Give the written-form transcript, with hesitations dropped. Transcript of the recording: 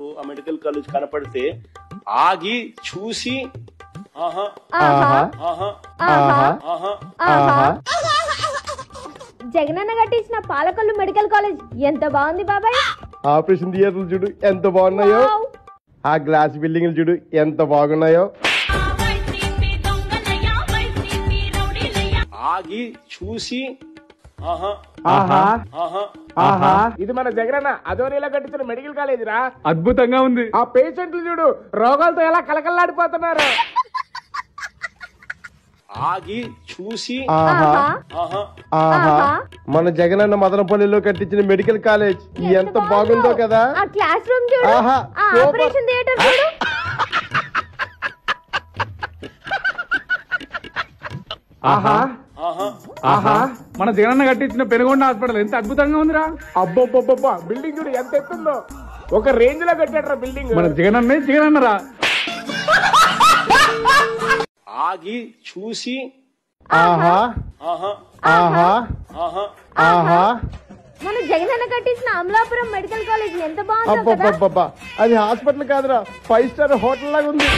ఆ medical college కనపడితే ఆగి చూసి జగనన్న కట్టించిన పాలకొల్లు మెడికల్ కాలేజ్ ఎంత బాగుంది బాబాయ్. ఆపరేషన్ థియేటర్లు చూడు ఎంత బాగున్నాయో, ఆ గ్లాస్ బిల్డింగ్లు చూడు ఎంత బాగున్నాయో. ఆగి చూసి ఇది మన జగనన్న అదోనిలా కట్టించిన మెడికల్ కాలేజ్ రా. అద్భుతంగా ఉంది. ఆ పేషెంట్లు చూడు రోగాలతో ఎలా కలకల్లాడిపోతున్నారు. ఆగి చూసి మన జగనన్న మదనపల్లిలో కట్టించిన మెడికల్ కాలేజ్ ఎంత బాగుందో కదా. ఆ క్లాస్ రూమ్ చూడు, ఆ ఆపరేషన్ థియేటర్ చూడు. మన జగనన్న కట్టించిన పెనుగొండ హాస్పిటల్ ఎంత అద్భుతంగా ఉందిరా. అబ్బబ్బబ్బబ్బా బిల్డింగ్ చూడు ఎంత ఎత్తుందో, ఒక రేంజ్ లో కట్టాడ్రా బిల్డింగ్. మన జగనన్నరా. ఆగి చూసి మన జగనన్న కట్టించిన అమలాపురం మెడికల్ కాలేజ్ ఎంత బాగుందో కదా. అది హాస్పిటల్ కాదురా, 5 స్టార్ హోటల్ లాగా ఉంది.